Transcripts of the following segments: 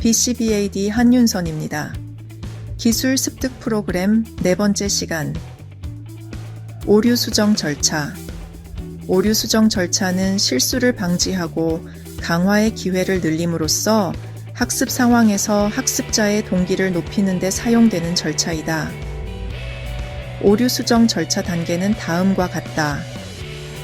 BCBAD 한윤선입니다. 기술 습득 프로그램 네 번째 시간. 오류 수정 절차. 오류 수정 절차는 실수를 방지하고 강화의 기회를 늘림으로써 학습 상황에서 학습자의 동기를 높이는 데 사용되는 절차이다. 오류 수정 절차 단계는 다음과 같다.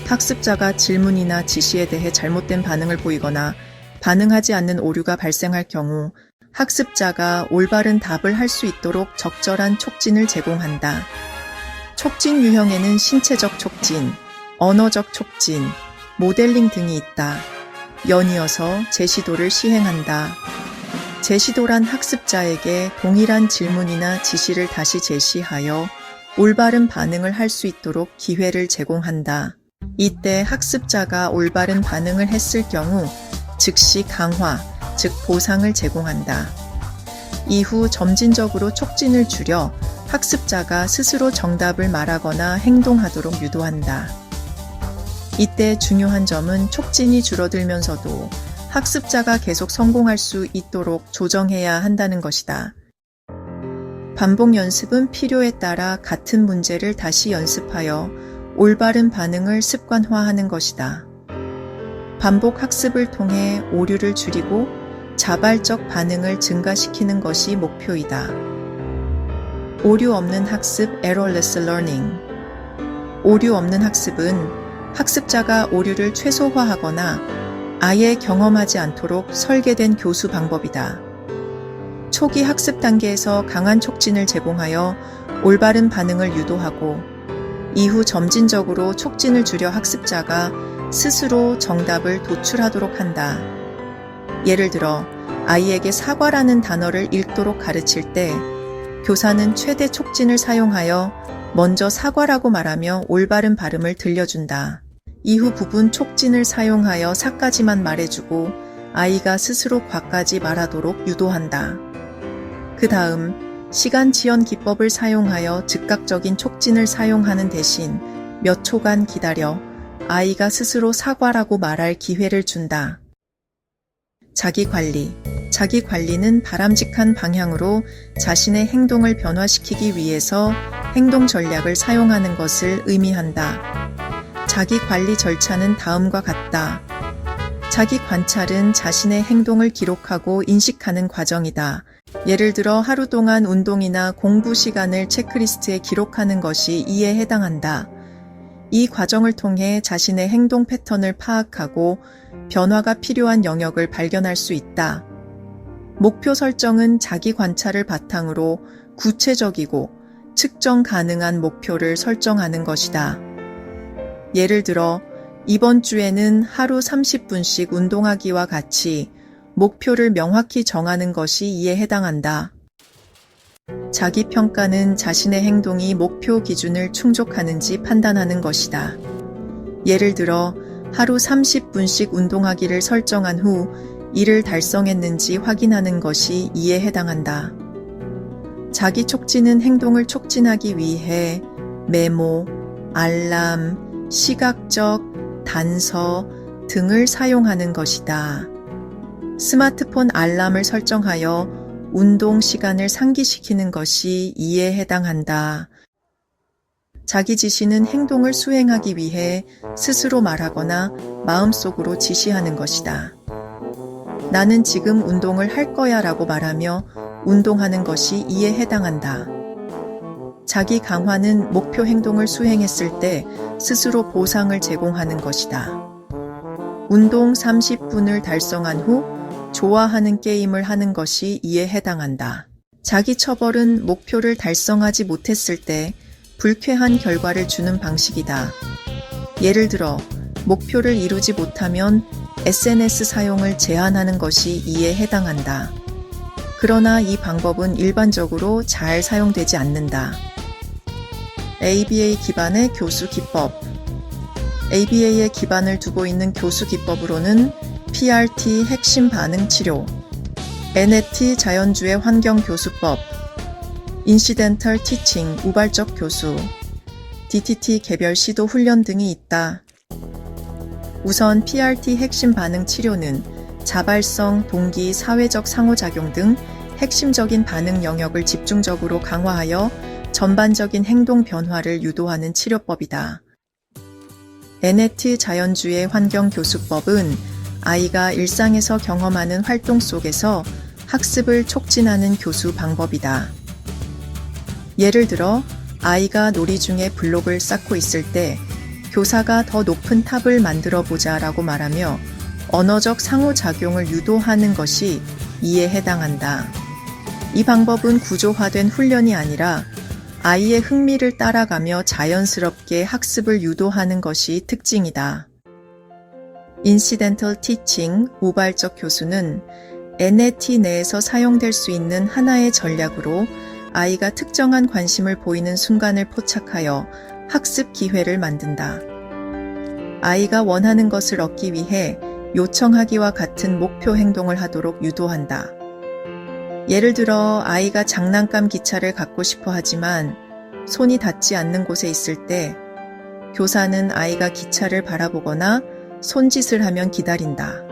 학습자가 질문이나 지시에 대해 잘못된 반응을 보이거나 반응하지 않는 오류가 발생할 경우 학습자가 올바른 답을 할 수 있도록 적절한 촉진을 제공한다. 촉진 유형에는 신체적 촉진, 언어적 촉진, 모델링 등이 있다. 연이어서 재시도를 시행한다. 재시도란 학습자에게 동일한 질문이나 지시를 다시 제시하여 올바른 반응을 할 수 있도록 기회를 제공한다. 이때 학습자가 올바른 반응을 했을 경우 즉시 강화, 즉 보상을 제공한다. 이후 점진적으로 촉진을 줄여 학습자가 스스로 정답을 말하거나 행동하도록 유도한다. 이때 중요한 점은 촉진이 줄어들면서도 학습자가 계속 성공할 수 있도록 조정해야 한다는 것이다. 반복 연습은 필요에 따라 같은 문제를 다시 연습하여 올바른 반응을 습관화하는 것이다. 반복 학습을 통해 오류를 줄이고 자발적 반응을 증가시키는 것이 목표이다. 오류 없는 학습 (errorless learning). 오류 없는 학습은 학습자가 오류를 최소화하거나 아예 경험하지 않도록 설계된 교수 방법이다. 초기 학습 단계에서 강한 촉진을 제공하여 올바른 반응을 유도하고 이후 점진적으로 촉진을 줄여 학습자가 스스로 정답을 도출하도록 한다. 예를 들어 아이에게 사과라는 단어를 읽도록 가르칠 때 교사는 최대 촉진을 사용하여 먼저 사과라고 말하며 올바른 발음을 들려준다. 이후 부분 촉진을 사용하여 사까지만 말해주고 아이가 스스로 과까지 말하도록 유도한다. 그 다음 시간 지연 기법을 사용하여 즉각적인 촉진을 사용하는 대신 몇 초간 기다려 아이가 스스로 사과라고 말할 기회를 준다. 자기관리. 자기관리는 바람직한 방향으로 자신의 행동을 변화시키기 위해서 행동 전략을 사용하는 것을 의미한다. 자기관리 절차는 다음과 같다. 자기 관찰은 자신의 행동을 기록하고 인식하는 과정이다. 예를 들어 하루 동안 운동이나 공부 시간을 체크리스트에 기록하는 것이 이에 해당한다. 이 과정을 통해 자신의 행동 패턴을 파악하고 변화가 필요한 영역을 발견할 수 있다. 목표 설정은 자기 관찰을 바탕으로 구체적이고 측정 가능한 목표를 설정하는 것이다. 예를 들어 이번 주에는 하루 30분씩 운동하기와 같이 목표를 명확히 정하는 것이 이에 해당한다. 자기평가는 자신의 행동이 목표 기준을 충족하는지 판단하는 것이다. 예를 들어 하루 30분씩 운동하기를 설정한 후 이를 달성했는지 확인하는 것이 이에 해당한다. 자기 촉진은 행동을 촉진하기 위해 메모, 알람, 시각적, 단서 등을 사용하는 것이다. 스마트폰 알람을 설정하여 운동 시간을 상기시키는 것이 이에 해당한다. 자기 지시는 행동을 수행하기 위해 스스로 말하거나 마음속으로 지시하는 것이다. 나는 지금 운동을 할 거야 라고 말하며 운동하는 것이 이에 해당한다. 자기 강화는 목표 행동을 수행했을 때 스스로 보상을 제공하는 것이다. 운동 30분을 달성한 후 좋아하는 게임을 하는 것이 이에 해당한다. 자기 처벌은 목표를 달성하지 못했을 때 불쾌한 결과를 주는 방식이다. 예를 들어 목표를 이루지 못하면 SNS 사용을 제한하는 것이 이에 해당한다. 그러나 이 방법은 일반적으로 잘 사용되지 않는다. ABA 기반의 교수 기법. ABA에 기반을 두고 있는 교수 기법으로는 PRT 핵심 반응 치료, NET 자연주의 환경 교수법, 인시덴털 티칭 우발적 교수, DTT 개별 시도 훈련 등이 있다. 우선 PRT 핵심 반응 치료는 자발성, 동기, 사회적 상호작용 등 핵심적인 반응 영역을 집중적으로 강화하여 전반적인 행동 변화를 유도하는 치료법이다. 에네트 자연주의 환경교수법은 아이가 일상에서 경험하는 활동 속에서 학습을 촉진하는 교수 방법이다. 예를 들어 아이가 놀이 중에 블록을 쌓고 있을 때 교사가 더 높은 탑을 만들어 보자 라고 말하며 언어적 상호작용을 유도하는 것이 이에 해당한다. 이 방법은 구조화된 훈련이 아니라 아이의 흥미를 따라가며 자연스럽게 학습을 유도하는 것이 특징이다. 인시덴털 티칭, 우발적 교수는 NAT 내에서 사용될 수 있는 하나의 전략으로 아이가 특정한 관심을 보이는 순간을 포착하여 학습 기회를 만든다. 아이가 원하는 것을 얻기 위해 요청하기와 같은 목표 행동을 하도록 유도한다. 예를 들어 아이가 장난감 기차를 갖고 싶어 하지만 손이 닿지 않는 곳에 있을 때 교사는 아이가 기차를 바라보거나 손짓을 하면 기다린다.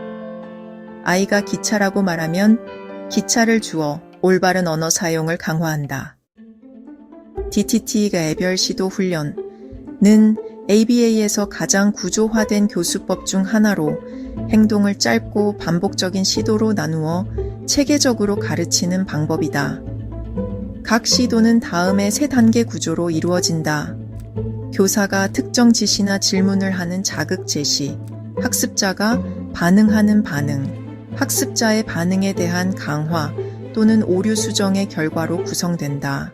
아이가 기차라고 말하면 기차를 주어 올바른 언어 사용을 강화한다. DTT가 애별 시도 훈련은 ABA에서 가장 구조화된 교수법 중 하나로 행동을 짧고 반복적인 시도로 나누어 체계적으로 가르치는 방법이다. 각 시도는 다음의 3단계 구조로 이루어진다. 교사가 특정 지시나 질문을 하는 자극 제시, 학습자가 반응하는 반응, 학습자의 반응에 대한 강화 또는 오류 수정의 결과로 구성된다.